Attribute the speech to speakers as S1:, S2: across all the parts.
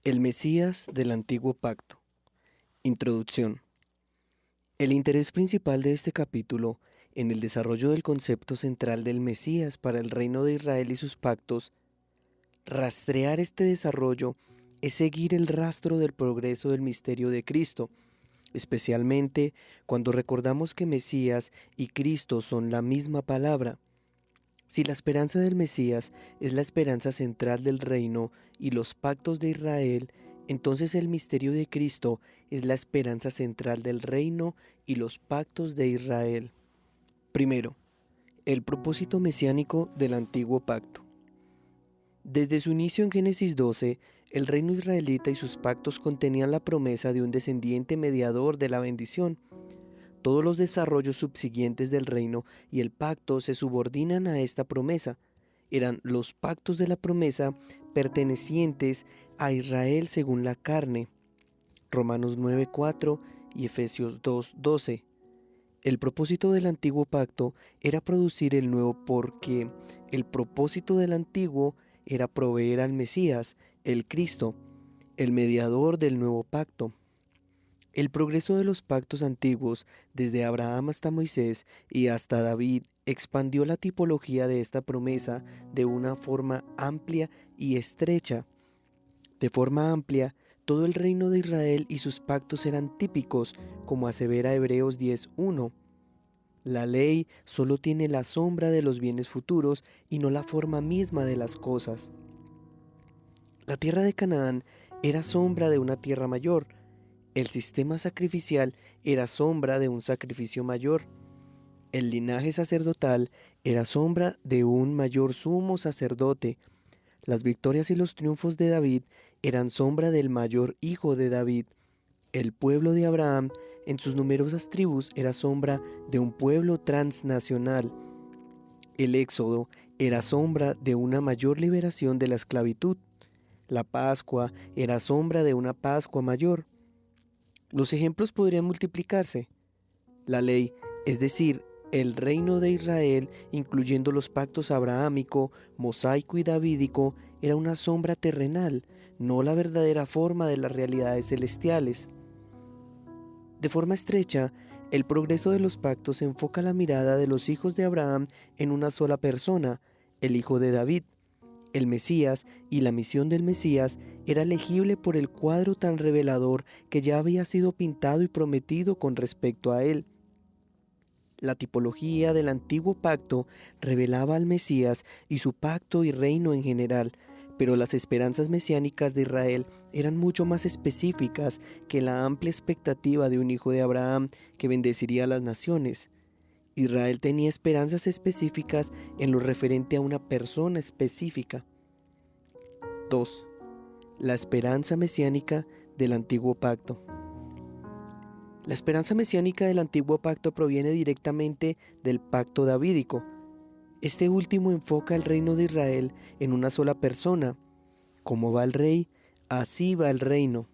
S1: El Mesías del Antiguo Pacto. Introducción. El interés principal de este capítulo en el desarrollo del concepto central del Mesías para el reino de Israel y sus pactos, rastrear este desarrollo es seguir el rastro del progreso del misterio de Cristo, especialmente cuando recordamos que Mesías y Cristo son la misma palabra. Si la esperanza del Mesías es la esperanza central del reino y los pactos de Israel, entonces el misterio de Cristo es la esperanza central del reino y los pactos de Israel. Primero, el propósito mesiánico del antiguo pacto. Desde su inicio en Génesis 12, el reino israelita y sus pactos contenían la promesa de un descendiente mediador de la bendición. Todos los desarrollos subsiguientes del reino y el pacto se subordinan a esta promesa. Eran los pactos de la promesa pertenecientes a Israel según la carne. Romanos 9:4 y Efesios 2:12. El propósito del antiguo pacto era producir el nuevo porque el propósito del antiguo era proveer al Mesías, el Cristo, el mediador del nuevo pacto. El progreso de los pactos antiguos, desde Abraham hasta Moisés y hasta David, expandió la tipología de esta promesa de una forma amplia y estrecha. De forma amplia, todo el reino de Israel y sus pactos eran típicos, como asevera Hebreos 10:1. La ley solo tiene la sombra de los bienes futuros y no la forma misma de las cosas. La tierra de Canaán era sombra de una tierra mayor. El sistema sacrificial era sombra de un sacrificio mayor. El linaje sacerdotal era sombra de un mayor sumo sacerdote. Las victorias y los triunfos de David eran sombra del mayor hijo de David. El pueblo de Abraham, en sus numerosas tribus, era sombra de un pueblo transnacional. El éxodo era sombra de una mayor liberación de la esclavitud. La Pascua era sombra de una Pascua mayor. Los ejemplos podrían multiplicarse. La ley, es decir, el reino de Israel, incluyendo los pactos abrahámico, mosaico y davídico, era una sombra terrenal, no la verdadera forma de las realidades celestiales. De forma estrecha, el progreso de los pactos enfoca la mirada de los hijos de Abraham en una sola persona, el hijo de David. El Mesías y la misión del Mesías era legible por el cuadro tan revelador que ya había sido pintado y prometido con respecto a él. La tipología del antiguo pacto revelaba al Mesías y su pacto y reino en general, pero las esperanzas mesiánicas de Israel eran mucho más específicas que la amplia expectativa de un hijo de Abraham que bendeciría a las naciones. Israel tenía esperanzas específicas en lo referente a una persona específica. 2. La esperanza mesiánica del antiguo pacto. La esperanza mesiánica del antiguo pacto proviene directamente del pacto davídico. Este último enfoca el reino de Israel en una sola persona. Como va el rey, así va el reino.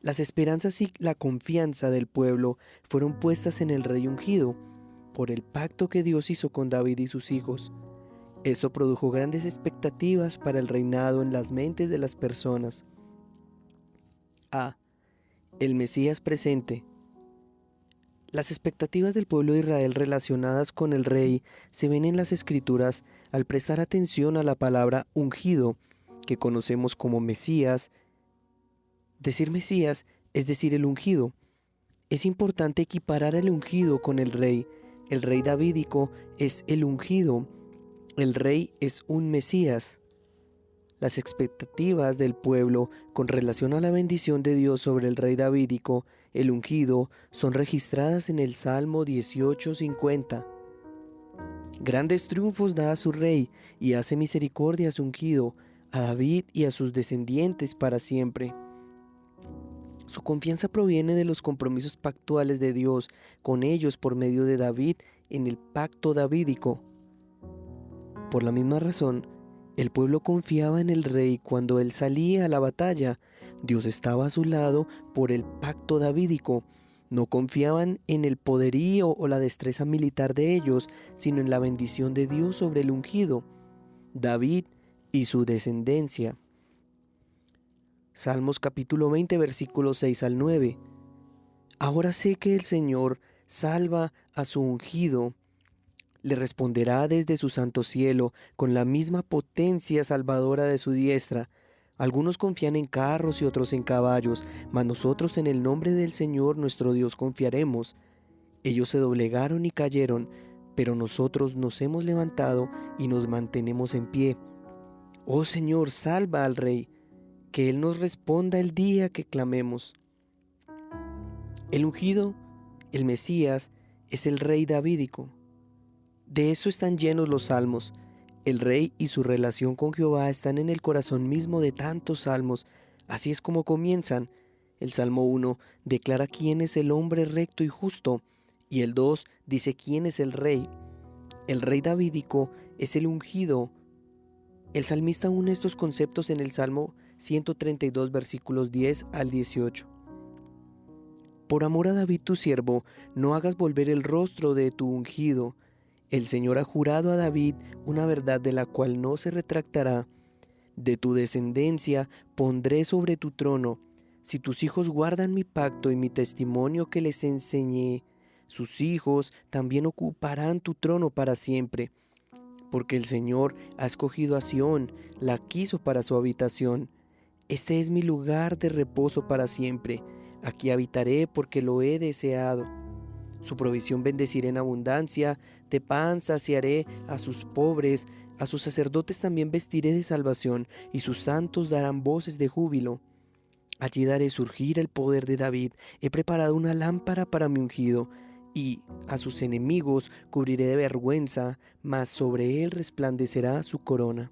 S1: Las esperanzas y la confianza del pueblo fueron puestas en el rey ungido, por el pacto que Dios hizo con David y sus hijos. Eso produjo grandes expectativas para el reinado en las mentes de las personas. A. El Mesías presente. Las expectativas del pueblo de Israel relacionadas con el rey se ven en las escrituras al prestar atención a la palabra ungido, que conocemos como Mesías. Decir Mesías es decir el ungido. Es importante equiparar el ungido con el rey. El rey davídico es el ungido. El rey es un Mesías. Las expectativas del pueblo con relación a la bendición de Dios sobre el rey davídico, el ungido, son registradas en el Salmo 18:50. Grandes triunfos da a su rey y hace misericordia a su ungido, a David y a sus descendientes para siempre. Su confianza proviene de los compromisos pactuales de Dios con ellos por medio de David en el pacto davídico. Por la misma razón, el pueblo confiaba en el rey cuando él salía a la batalla. Dios estaba a su lado por el pacto davídico. No confiaban en el poderío o la destreza militar de ellos, sino en la bendición de Dios sobre el ungido, David y su descendencia. Salmos capítulo 20, versículos 6 al 9. Ahora sé que el Señor salva a su ungido. Le responderá desde su santo cielo con la misma potencia salvadora de su diestra. Algunos confían en carros y otros en caballos, mas nosotros en el nombre del Señor nuestro Dios confiaremos. Ellos se doblegaron y cayeron, pero nosotros nos hemos levantado y nos mantenemos en pie. Oh Señor, salva al Rey, que Él nos responda el día que clamemos. El ungido, el Mesías, es el Rey davídico. De eso están llenos los salmos. El Rey y su relación con Jehová están en el corazón mismo de tantos salmos. Así es como comienzan. El Salmo 1 declara quién es el hombre recto y justo, y el 2 dice quién es el Rey. El Rey davídico es el ungido. El salmista une estos conceptos en el Salmo 132, versículos 10 al 18. Por amor a David tu siervo, no hagas volver el rostro de tu ungido. El Señor ha jurado a David una verdad de la cual no se retractará. De tu descendencia pondré sobre tu trono. Si tus hijos guardan mi pacto y mi testimonio que les enseñé, sus hijos también ocuparán tu trono para siempre. Porque el Señor ha escogido a Sión, la quiso para su habitación. Este es mi lugar de reposo para siempre. Aquí habitaré porque lo he deseado. Su provisión bendeciré en abundancia, de pan saciaré a sus pobres, a sus sacerdotes también vestiré de salvación, y sus santos darán voces de júbilo. Allí daré surgir el poder de David, he preparado una lámpara para mi ungido, y a sus enemigos cubriré de vergüenza, mas sobre él resplandecerá su corona.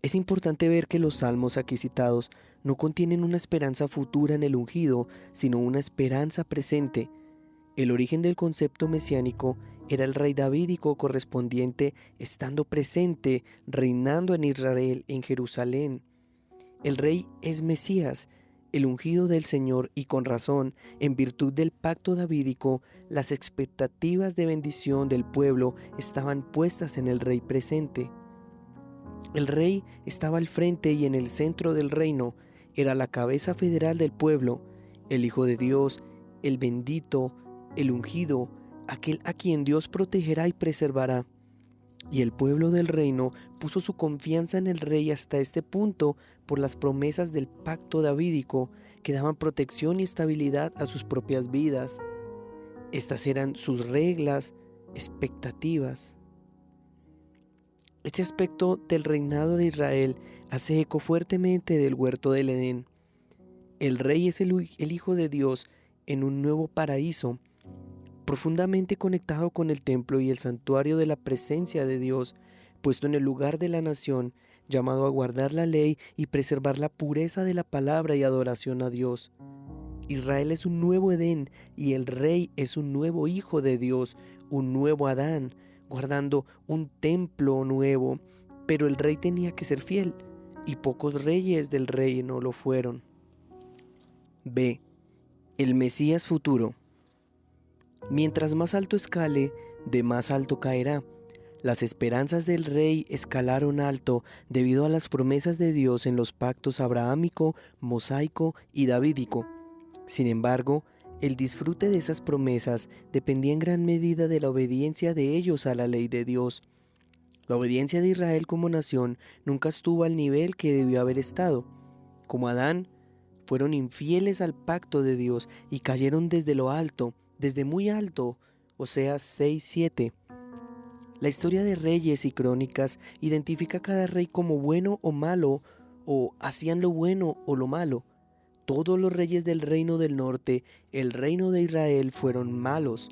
S1: Es importante ver que los salmos aquí citados no contienen una esperanza futura en el ungido, sino una esperanza presente. El origen del concepto mesiánico era el rey davídico correspondiente estando presente, reinando en Israel, en Jerusalén. El rey es Mesías, el ungido del Señor, y con razón, en virtud del pacto davídico, las expectativas de bendición del pueblo estaban puestas en el rey presente. El rey estaba al frente y en el centro del reino, era la cabeza federal del pueblo, el Hijo de Dios, el bendito, el ungido, aquel a quien Dios protegerá y preservará. Y el pueblo del reino puso su confianza en el rey hasta este punto por las promesas del pacto davídico que daban protección y estabilidad a sus propias vidas. Estas eran sus reglas, expectativas. Este aspecto del reinado de Israel hace eco fuertemente del huerto del Edén. El rey es el Hijo de Dios en un nuevo paraíso, profundamente conectado con el templo y el santuario de la presencia de Dios, puesto en el lugar de la nación, llamado a guardar la ley y preservar la pureza de la palabra y adoración a Dios. Israel es un nuevo Edén y el rey es un nuevo Hijo de Dios, un nuevo Adán, guardando un templo nuevo, pero el rey tenía que ser fiel, y pocos reyes del reino lo fueron. B. El Mesías futuro. Mientras más alto escale, de más alto caerá. Las esperanzas del rey escalaron alto debido a las promesas de Dios en los pactos abrahámico, mosaico y davídico. Sin embargo, el disfrute de esas promesas dependía en gran medida de la obediencia de ellos a la ley de Dios. La obediencia de Israel como nación nunca estuvo al nivel que debió haber estado. Como Adán, fueron infieles al pacto de Dios y cayeron desde lo alto, desde muy alto, Oseas 6:7. La historia de Reyes y Crónicas identifica a cada rey como bueno o malo, o hacían lo bueno o lo malo. Todos los reyes del reino del norte, el reino de Israel, fueron malos.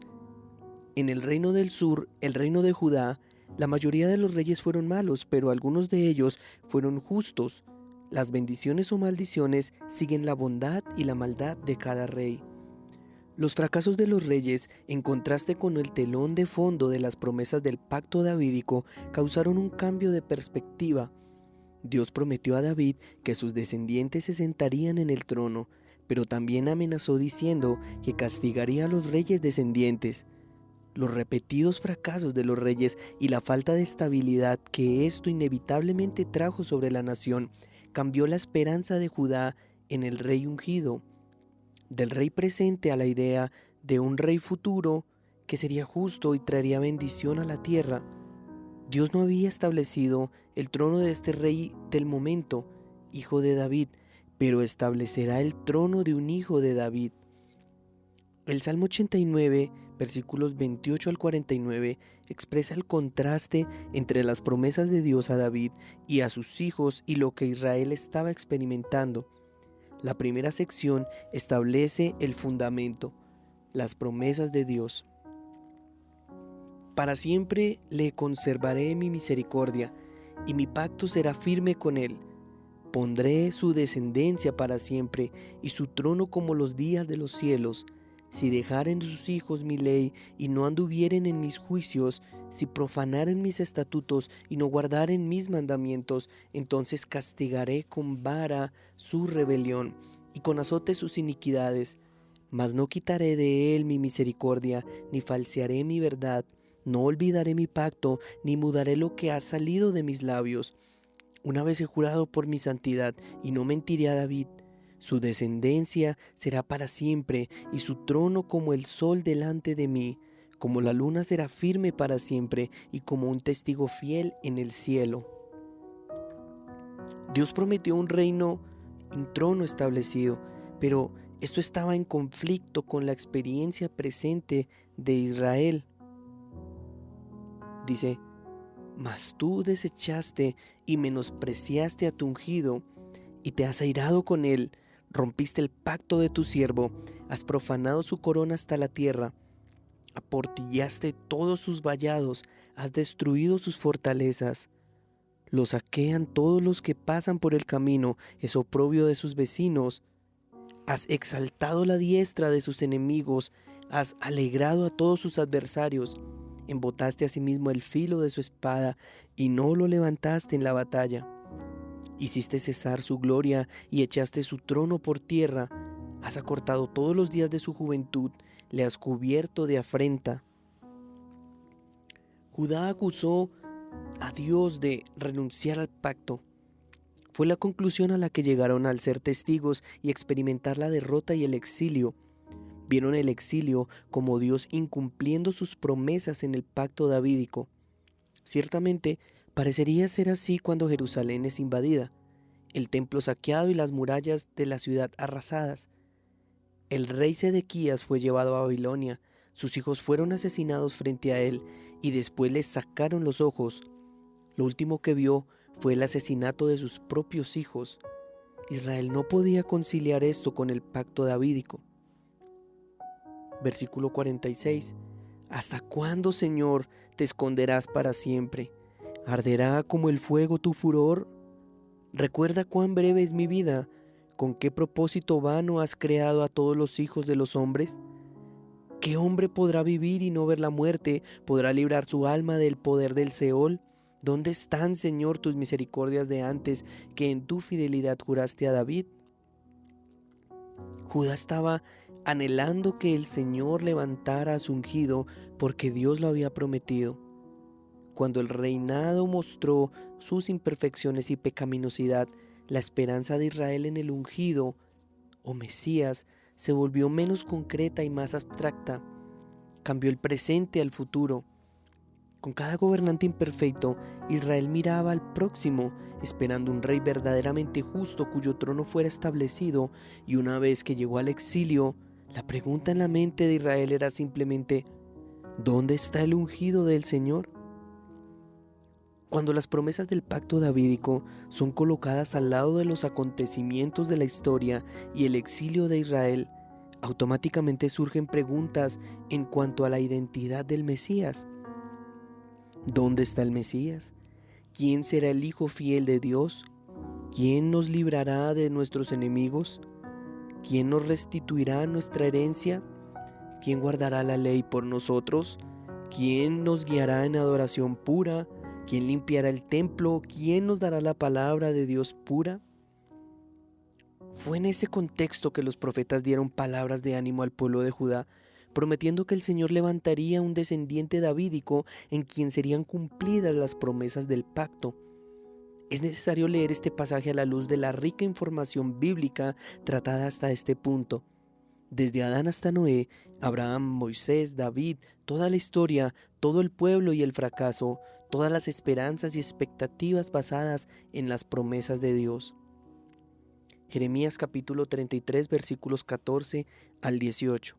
S1: En el reino del sur, el reino de Judá, la mayoría de los reyes fueron malos, pero algunos de ellos fueron justos. Las bendiciones o maldiciones siguen la bondad y la maldad de cada rey. Los fracasos de los reyes, en contraste con el telón de fondo de las promesas del pacto davídico, causaron un cambio de perspectiva. Dios prometió a David que sus descendientes se sentarían en el trono, pero también amenazó diciendo que castigaría a los reyes descendientes. Los repetidos fracasos de los reyes y la falta de estabilidad que esto inevitablemente trajo sobre la nación cambió la esperanza de Judá en el rey ungido, del rey presente a la idea de un rey futuro que sería justo y traería bendición a la tierra. Dios no había establecido el trono de este rey del momento, hijo de David, pero establecerá el trono de un hijo de David. El Salmo 89, versículos 28 al 49, expresa el contraste entre las promesas de Dios a David y a sus hijos y lo que Israel estaba experimentando. La primera sección establece el fundamento, las promesas de Dios. Para siempre le conservaré mi misericordia, y mi pacto será firme con él. Pondré su descendencia para siempre, y su trono como los días de los cielos. Si dejaren sus hijos mi ley, y no anduvieren en mis juicios, si profanaren mis estatutos, y no guardaren mis mandamientos, entonces castigaré con vara su rebelión, y con azote sus iniquidades. Mas no quitaré de él mi misericordia, ni falsearé mi verdad. No olvidaré mi pacto, ni mudaré lo que ha salido de mis labios. Una vez he jurado por mi santidad, y no mentiré a David. Su descendencia será para siempre, y su trono como el sol delante de mí. Como la luna será firme para siempre, y como un testigo fiel en el cielo. Dios prometió un reino, un trono establecido, pero esto estaba en conflicto con la experiencia presente de Israel. Dice, mas tú desechaste y menospreciaste a tu ungido, y te has airado con él, rompiste el pacto de tu siervo, has profanado su corona hasta la tierra, aportillaste todos sus vallados, has destruido sus fortalezas. Lo saquean todos los que pasan por el camino, es oprobio de sus vecinos. Has exaltado la diestra de sus enemigos, has alegrado a todos sus adversarios. Embotaste asimismo el filo de su espada y no lo levantaste en la batalla. Hiciste cesar su gloria y echaste su trono por tierra. Has acortado todos los días de su juventud, le has cubierto de afrenta. Judá acusó a Dios de renunciar al pacto. Fue la conclusión a la que llegaron al ser testigos y experimentar la derrota y el exilio. Vieron el exilio como Dios incumpliendo sus promesas en el pacto davídico. Ciertamente, parecería ser así cuando Jerusalén es invadida, el templo saqueado y las murallas de la ciudad arrasadas. El rey Sedequías fue llevado a Babilonia, sus hijos fueron asesinados frente a él y después les sacaron los ojos. Lo último que vio fue el asesinato de sus propios hijos. Israel no podía conciliar esto con el pacto davídico. Versículo 46. ¿Hasta cuándo, Señor, te esconderás para siempre? ¿Arderá como el fuego tu furor? Recuerda cuán breve es mi vida. ¿Con qué propósito vano has creado a todos los hijos de los hombres? ¿Qué hombre podrá vivir y no ver la muerte? ¿Podrá librar su alma del poder del Seol? ¿Dónde están, Señor, tus misericordias de antes que en tu fidelidad juraste a David? Judá estaba anhelando que el Señor levantara a su ungido porque Dios lo había prometido. Cuando el reinado mostró sus imperfecciones y pecaminosidad, la esperanza de Israel en el ungido o Mesías se volvió menos concreta y más abstracta. Cambió el presente al futuro. Con cada gobernante imperfecto, Israel miraba al próximo, esperando un rey verdaderamente justo cuyo trono fuera establecido, y una vez que llegó al exilio, la pregunta en la mente de Israel era simplemente, ¿dónde está el ungido del Señor? Cuando las promesas del pacto davídico son colocadas al lado de los acontecimientos de la historia y el exilio de Israel, automáticamente surgen preguntas en cuanto a la identidad del Mesías. ¿Dónde está el Mesías? ¿Quién será el Hijo fiel de Dios? ¿Quién nos librará de nuestros enemigos? ¿Quién nos restituirá nuestra herencia? ¿Quién guardará la ley por nosotros? ¿Quién nos guiará en adoración pura? ¿Quién limpiará el templo? ¿Quién nos dará la palabra de Dios pura? Fue en ese contexto que los profetas dieron palabras de ánimo al pueblo de Judá, prometiendo que el Señor levantaría un descendiente davídico en quien serían cumplidas las promesas del pacto. Es necesario leer este pasaje a la luz de la rica información bíblica tratada hasta este punto. Desde Adán hasta Noé, Abraham, Moisés, David, toda la historia, todo el pueblo y el fracaso, todas las esperanzas y expectativas basadas en las promesas de Dios. Jeremías capítulo 33 versículos 14 al 18.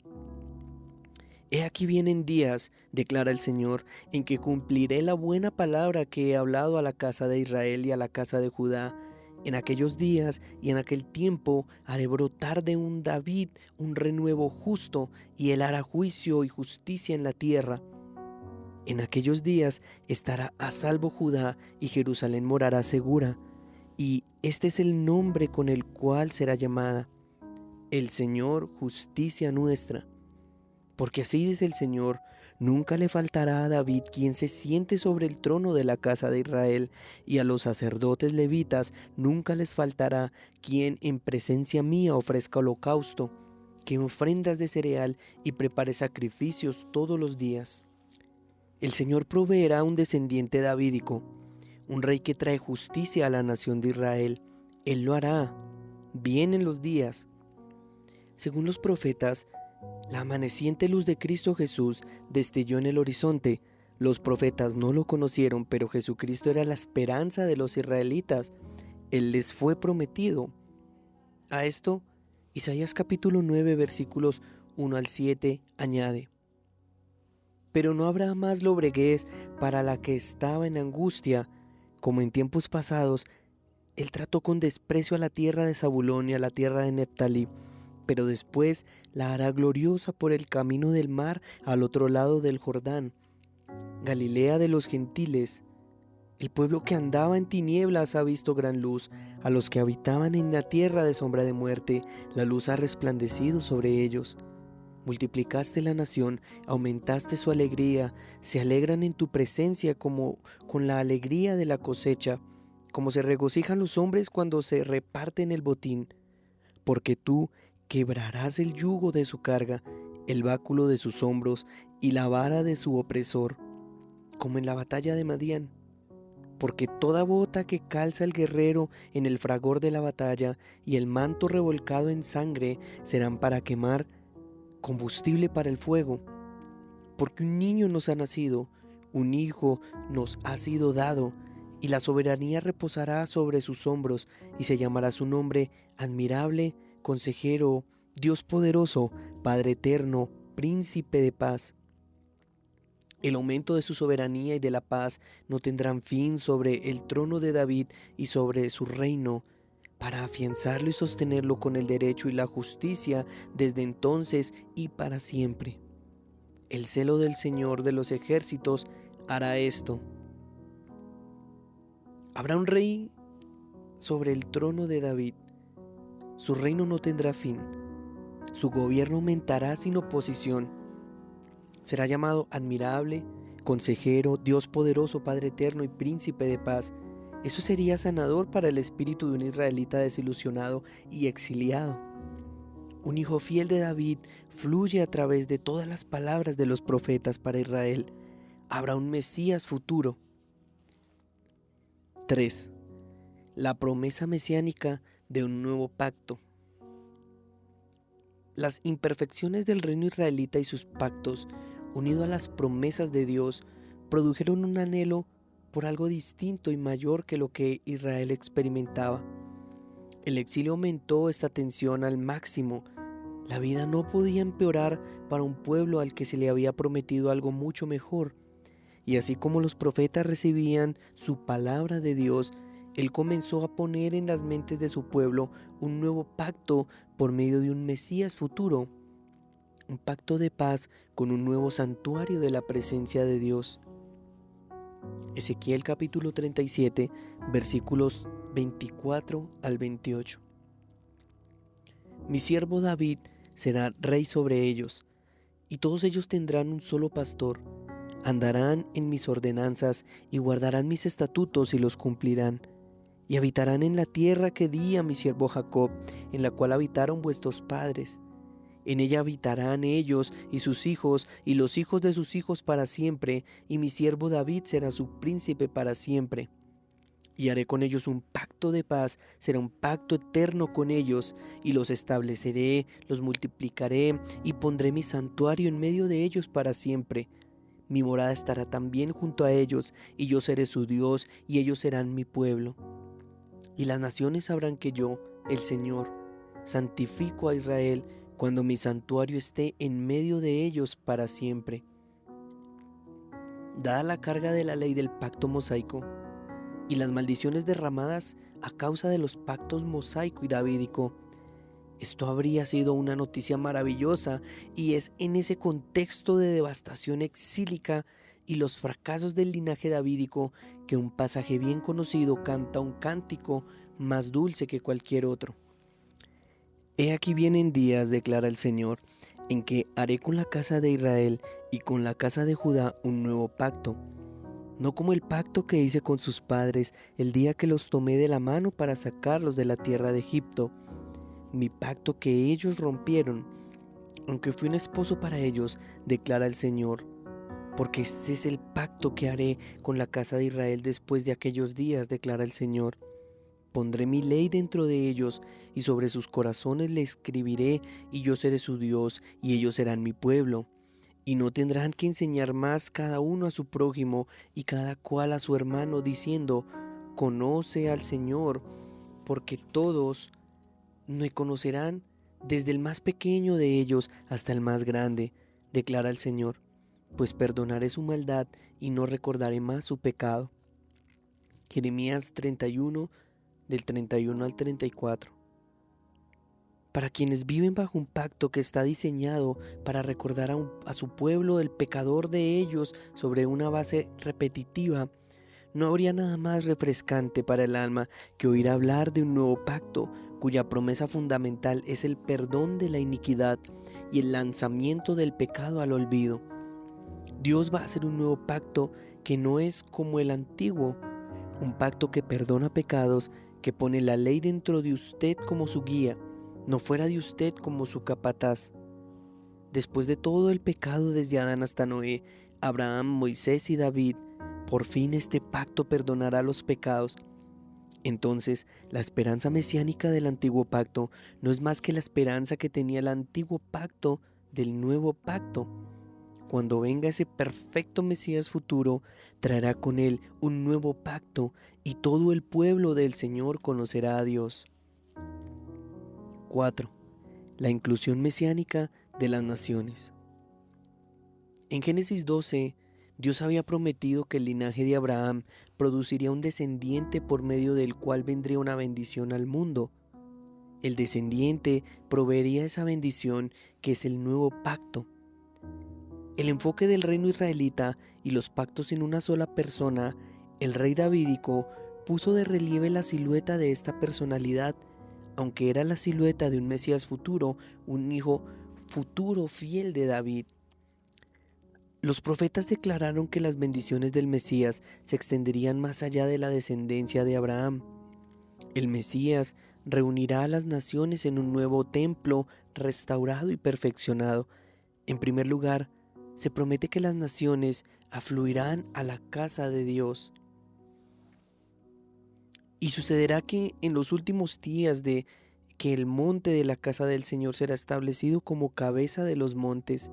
S1: He aquí vienen días, declara el Señor, en que cumpliré la buena palabra que he hablado a la casa de Israel y a la casa de Judá. En aquellos días y en aquel tiempo haré brotar de un David un renuevo justo, y él hará juicio y justicia en la tierra. En aquellos días estará a salvo Judá, y Jerusalén morará segura. Y este es el nombre con el cual será llamada: el Señor, justicia nuestra. Porque así dice el Señor: nunca le faltará a David quien se siente sobre el trono de la casa de Israel, y a los sacerdotes levitas nunca les faltará quien en presencia mía ofrezca holocausto, que ofrendas de cereal y prepare sacrificios todos los días. El Señor proveerá un descendiente davídico, un rey que trae justicia a la nación de Israel. Él lo hará. Vienen los días. Según los profetas, la amaneciente luz de Cristo Jesús destelló en el horizonte. Los profetas no lo conocieron, pero Jesucristo era la esperanza de los israelitas. Él les fue prometido. A esto, Isaías capítulo 9 versículos 1 al 7 añade: pero no habrá más lobreguez para la que estaba en angustia, como en tiempos pasados. Él trató con desprecio a la tierra de Zabulón y a la tierra de Neftalí, pero después la hará gloriosa por el camino del mar al otro lado del Jordán, Galilea de los gentiles. El pueblo que andaba en tinieblas ha visto gran luz. A los que habitaban en la tierra de sombra de muerte, la luz ha resplandecido sobre ellos. Multiplicaste la nación, aumentaste su alegría, se alegran en tu presencia como con la alegría de la cosecha, como se regocijan los hombres cuando se reparten el botín, porque tú quebrarás el yugo de su carga, el báculo de sus hombros y la vara de su opresor, como en la batalla de Madián. Porque toda bota que calza el guerrero en el fragor de la batalla y el manto revolcado en sangre serán para quemar, combustible para el fuego. Porque un niño nos ha nacido, un hijo nos ha sido dado, y la soberanía reposará sobre sus hombros, y se llamará su nombre Admirable, Consejero, Dios poderoso, Padre eterno, Príncipe de paz. El aumento de su soberanía y de la paz no tendrán fin sobre el trono de David y sobre su reino, para afianzarlo y sostenerlo con el derecho y la justicia desde entonces y para siempre. El celo del Señor de los ejércitos hará esto. Habrá un rey sobre el trono de David. Su reino no tendrá fin. Su gobierno aumentará sin oposición. Será llamado Admirable, Consejero, Dios poderoso, Padre eterno y Príncipe de paz. Eso sería sanador para el espíritu de un israelita desilusionado y exiliado. Un hijo fiel de David fluye a través de todas las palabras de los profetas para Israel. Habrá un Mesías futuro. 3. La promesa mesiánica de un nuevo pacto. Las imperfecciones del reino israelita y sus pactos, unido a las promesas de Dios, produjeron un anhelo por algo distinto y mayor que lo que Israel experimentaba. El exilio aumentó esta tensión al máximo. La vida no podía empeorar para un pueblo al que se le había prometido algo mucho mejor. Y así como los profetas recibían su palabra de Dios, Él comenzó a poner en las mentes de su pueblo un nuevo pacto por medio de un Mesías futuro, un pacto de paz con un nuevo santuario de la presencia de Dios. Ezequiel capítulo 37, versículos 24 al 28. Mi siervo David será rey sobre ellos, y todos ellos tendrán un solo pastor. Andarán en mis ordenanzas y guardarán mis estatutos y los cumplirán. Y habitarán en la tierra que di a mi siervo Jacob, en la cual habitaron vuestros padres. En ella habitarán ellos y sus hijos y los hijos de sus hijos para siempre, y mi siervo David será su príncipe para siempre. Y haré con ellos un pacto de paz, será un pacto eterno con ellos, y los estableceré, los multiplicaré, y pondré mi santuario en medio de ellos para siempre. Mi morada estará también junto a ellos, y yo seré su Dios, y ellos serán mi pueblo. Y las naciones sabrán que yo, el Señor, santifico a Israel, cuando mi santuario esté en medio de ellos para siempre. Dada la carga de la ley del pacto mosaico, y las maldiciones derramadas a causa de los pactos mosaico y davídico, esto habría sido una noticia maravillosa, y es en ese contexto de devastación exílica y los fracasos del linaje davídico que un pasaje bien conocido canta un cántico más dulce que cualquier otro. He aquí vienen días, declara el Señor, en que haré con la casa de Israel y con la casa de Judá un nuevo pacto, no como el pacto que hice con sus padres el día que los tomé de la mano para sacarlos de la tierra de Egipto, mi pacto que ellos rompieron, aunque fui un esposo para ellos, declara el Señor, porque este es el pacto que haré con la casa de Israel después de aquellos días, declara el Señor. Pondré mi ley dentro de ellos, y sobre sus corazones le escribiré, y yo seré su Dios, y ellos serán mi pueblo. Y no tendrán que enseñar más cada uno a su prójimo y cada cual a su hermano, diciendo: conoce al Señor, porque todos me conocerán, desde el más pequeño de ellos hasta el más grande, declara el Señor, pues perdonaré su maldad y no recordaré más su pecado. Jeremías 31, del 31 al 34. Para quienes viven bajo un pacto que está diseñado para recordar a su pueblo el pecador de ellos sobre una base repetitiva, no habría nada más refrescante para el alma que oír hablar de un nuevo pacto cuya promesa fundamental es el perdón de la iniquidad y el lanzamiento del pecado al olvido. Dios va a hacer un nuevo pacto que no es como el antiguo, un pacto que perdona pecados, que pone la ley dentro de usted como su guía, no fuera de usted como su capataz. Después de todo el pecado desde Adán hasta Noé, Abraham, Moisés y David, por fin este pacto perdonará los pecados. Entonces, la esperanza mesiánica del antiguo pacto no es más que la esperanza que tenía el antiguo pacto del nuevo pacto. Cuando venga ese perfecto Mesías futuro, traerá con él un nuevo pacto y todo el pueblo del Señor conocerá a Dios. 4. La inclusión mesiánica de las naciones. En Génesis 12, Dios había prometido que el linaje de Abraham produciría un descendiente por medio del cual vendría una bendición al mundo. El descendiente proveería esa bendición que es el nuevo pacto. El enfoque del reino israelita y los pactos en una sola persona, el rey davídico, puso de relieve la silueta de esta personalidad, aunque era la silueta de un Mesías futuro, un hijo futuro fiel de David. Los profetas declararon que las bendiciones del Mesías se extenderían más allá de la descendencia de Abraham. El Mesías reunirá a las naciones en un nuevo templo restaurado y perfeccionado. En primer lugar, se promete que las naciones afluirán a la casa de Dios. Y sucederá que en los últimos días de que el monte de la casa del Señor será establecido como cabeza de los montes,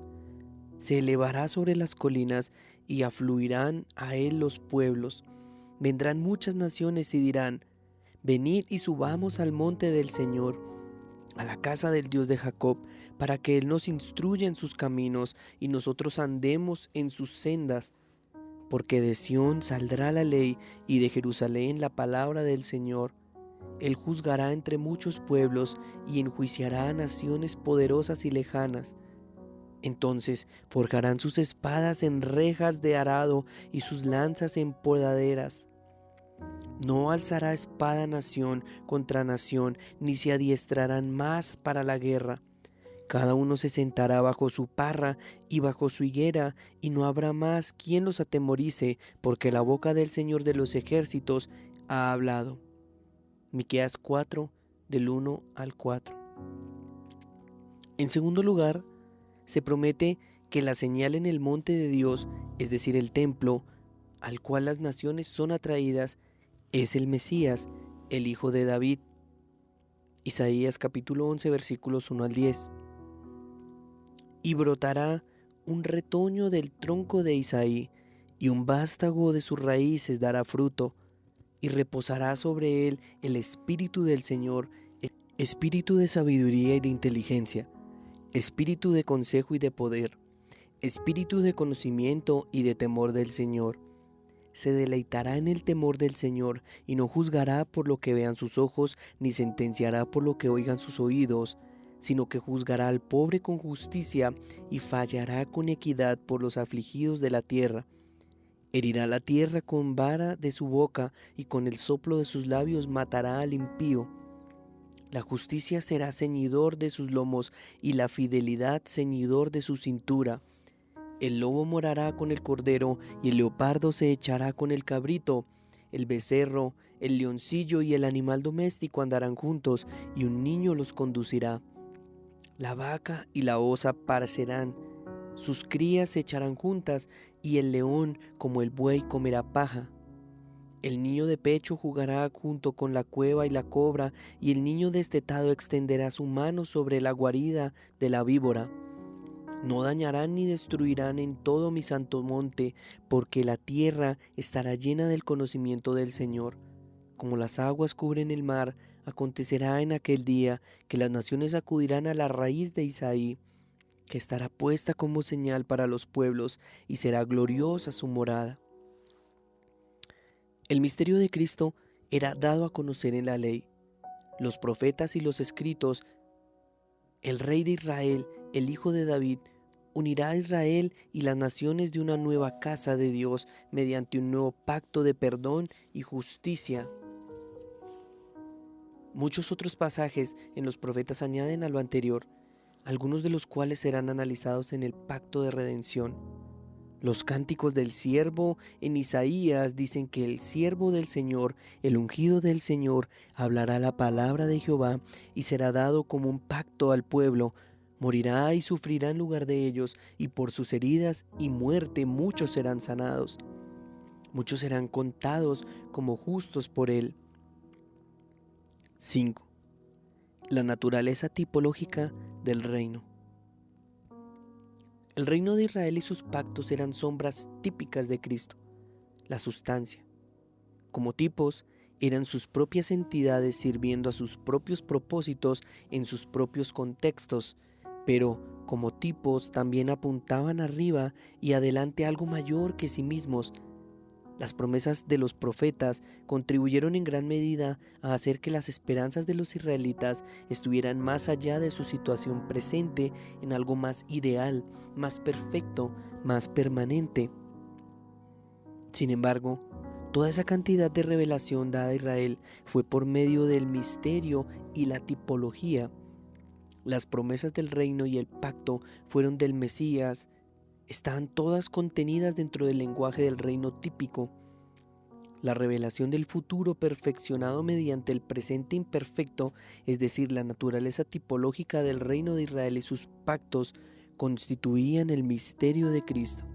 S1: se elevará sobre las colinas y afluirán a él los pueblos. Vendrán muchas naciones y dirán: venid y subamos al monte del Señor, a la casa del Dios de Jacob, para que Él nos instruya en sus caminos y nosotros andemos en sus sendas. Porque de Sión saldrá la ley y de Jerusalén la palabra del Señor. Él juzgará entre muchos pueblos y enjuiciará a naciones poderosas y lejanas. Entonces forjarán sus espadas en rejas de arado y sus lanzas en podaderas. No alzará espada nación contra nación, ni se adiestrarán más para la guerra. Cada uno se sentará bajo su parra y bajo su higuera, y no habrá más quien los atemorice, porque la boca del Señor de los ejércitos ha hablado. Miqueas 4, del 1 al 4. En segundo lugar, se promete que la señal en el monte de Dios, es decir, el templo, al cual las naciones son atraídas, Es el Mesías, el hijo de David. Isaías capítulo 11 versículos 1 al 10. Y brotará un retoño del tronco de Isaí, y un vástago de sus raíces dará fruto, y reposará sobre él el espíritu del Señor, espíritu de sabiduría y de inteligencia, espíritu de consejo y de poder, espíritu de conocimiento y de temor del Señor. Se deleitará en el temor del Señor, y no juzgará por lo que vean sus ojos, ni sentenciará por lo que oigan sus oídos, sino que juzgará al pobre con justicia, y fallará con equidad por los afligidos de la tierra. Herirá la tierra con vara de su boca, y con el soplo de sus labios matará al impío. La justicia será ceñidor de sus lomos, y la fidelidad ceñidor de su cintura. El lobo morará con el cordero, y el leopardo se echará con el cabrito. El becerro, el leoncillo y el animal doméstico andarán juntos, y un niño los conducirá. La vaca y la osa pacerán, sus crías se echarán juntas, y el león como el buey comerá paja. El niño de pecho jugará junto con la cueva y la cobra, y el niño destetado extenderá su mano sobre la guarida de la víbora. No dañarán ni destruirán en todo mi santo monte, porque la tierra estará llena del conocimiento del Señor. Como las aguas cubren el mar, acontecerá en aquel día que las naciones acudirán a la raíz de Isaí, que estará puesta como señal para los pueblos, y será gloriosa su morada. El misterio de Cristo era dado a conocer en la ley, los profetas y los escritos. El Rey de Israel, el Hijo de David, unirá a Israel y las naciones de una nueva casa de Dios mediante un nuevo pacto de perdón y justicia. Muchos otros pasajes en los profetas añaden a lo anterior, algunos de los cuales serán analizados en el pacto de redención. Los cánticos del siervo en Isaías dicen que el siervo del Señor, el ungido del Señor, hablará la palabra de Jehová y será dado como un pacto al pueblo. Morirá y sufrirá en lugar de ellos, y por sus heridas y muerte muchos serán sanados. Muchos serán contados como justos por él. 5. La naturaleza tipológica del reino. El reino de Israel y sus pactos eran sombras típicas de Cristo, la sustancia. Como tipos, eran sus propias entidades sirviendo a sus propios propósitos en sus propios contextos, pero como tipos también apuntaban arriba y adelante a algo mayor que sí mismos. Las promesas de los profetas contribuyeron en gran medida a hacer que las esperanzas de los israelitas estuvieran más allá de su situación presente en algo más ideal, más perfecto, más permanente. Sin embargo, toda esa cantidad de revelación dada a Israel fue por medio del misterio y la tipología. Las promesas del reino y el pacto fueron del Mesías, estaban todas contenidas dentro del lenguaje del reino típico. La revelación del futuro perfeccionado mediante el presente imperfecto, es decir, la naturaleza tipológica del reino de Israel y sus pactos, constituían el misterio de Cristo.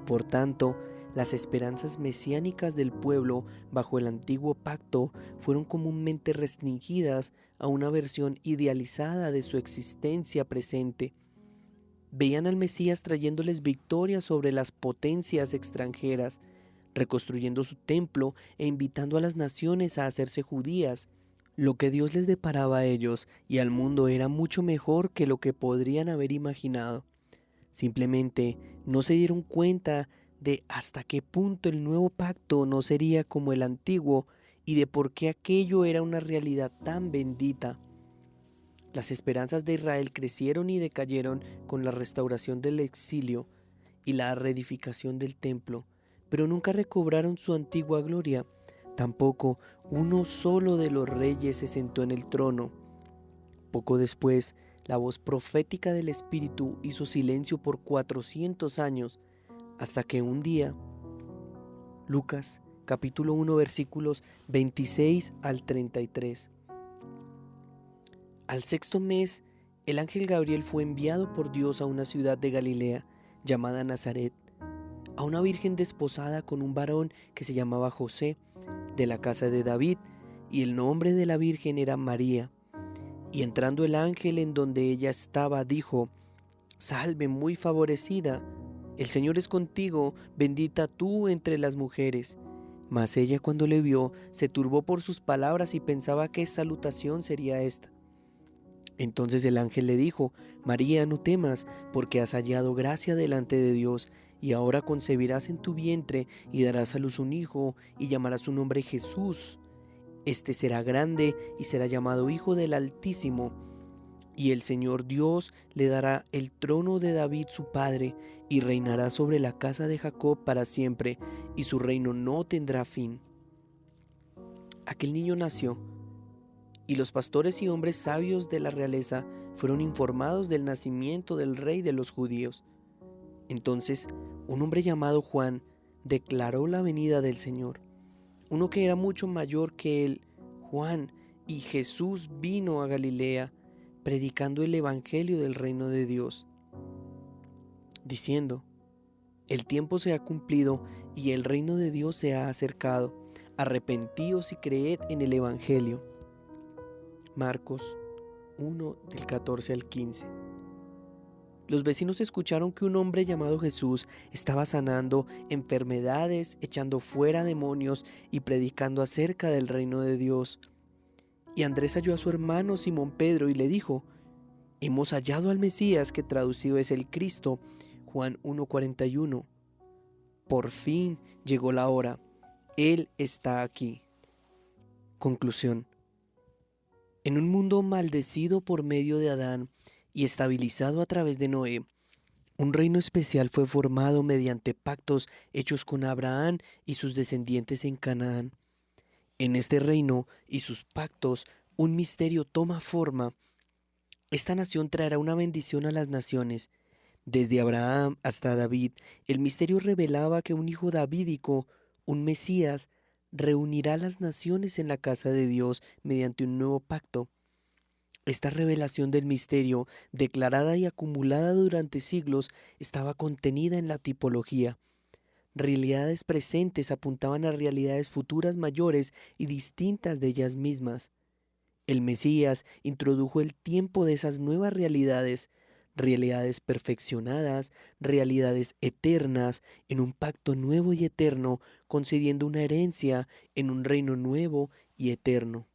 S1: Por tanto, las esperanzas mesiánicas del pueblo bajo el antiguo pacto fueron comúnmente restringidas a una versión idealizada de su existencia presente. Veían al Mesías trayéndoles victoria sobre las potencias extranjeras, reconstruyendo su templo e invitando a las naciones a hacerse judías. Lo que Dios les deparaba a ellos y al mundo era mucho mejor que lo que podrían haber imaginado. Simplemente no se dieron cuenta de hasta qué punto el nuevo pacto no sería como el antiguo y de por qué aquello era una realidad tan bendita. Las esperanzas de Israel crecieron y decayeron con la restauración del exilio y la reedificación del templo, pero nunca recobraron su antigua gloria. Tampoco uno solo de los reyes se sentó en el trono. Poco después, la voz profética del Espíritu hizo silencio por 400 años, hasta que un día, Lucas capítulo 1 versículos 26 al 33. Al sexto mes, el ángel Gabriel fue enviado por Dios a una ciudad de Galilea llamada Nazaret, a una virgen desposada con un varón que se llamaba José, de la casa de David, y el nombre de la virgen era María. Y entrando el ángel en donde ella estaba, dijo: Salve, muy favorecida, el Señor es contigo, bendita tú entre las mujeres. Mas ella, cuando le vio, se turbó por sus palabras y pensaba qué salutación sería esta. Entonces el ángel le dijo: María, no temas, porque has hallado gracia delante de Dios, y ahora concebirás en tu vientre y darás a luz un hijo, y llamarás su nombre Jesús. Este será grande y será llamado Hijo del Altísimo, y el Señor Dios le dará el trono de David su padre, y reinará sobre la casa de Jacob para siempre, y su reino no tendrá fin. Aquel niño nació, y los pastores y hombres sabios de la realeza fueron informados del nacimiento del rey de los judíos. Entonces, un hombre llamado Juan declaró la venida del Señor, uno que era mucho mayor que él, Juan, y Jesús vino a Galilea, predicando el evangelio del reino de Dios, diciendo: El tiempo se ha cumplido y el reino de Dios se ha acercado. Arrepentíos y creed en el evangelio. Marcos 1 del 14 al 15. Los vecinos escucharon que un hombre llamado Jesús estaba sanando enfermedades, echando fuera demonios y predicando acerca del reino de Dios. Y Andrés halló a su hermano Simón Pedro y le dijo: Hemos hallado al Mesías, que traducido es el Cristo. Juan 1:41. Por fin llegó la hora. Él está aquí. Conclusión. En un mundo maldecido por medio de Adán y estabilizado a través de Noé, un reino especial fue formado mediante pactos hechos con Abraham y sus descendientes en Canaán. En este reino y sus pactos, un misterio toma forma. Esta nación traerá una bendición a las naciones. Desde Abraham hasta David, el misterio revelaba que un hijo davídico, un Mesías, reunirá las naciones en la casa de Dios mediante un nuevo pacto. Esta revelación del misterio, declarada y acumulada durante siglos, estaba contenida en la tipología. Realidades presentes apuntaban a realidades futuras mayores y distintas de ellas mismas. El Mesías introdujo el tiempo de esas nuevas realidades, realidades perfeccionadas, realidades eternas, en un pacto nuevo y eterno, concediendo una herencia en un reino nuevo y eterno.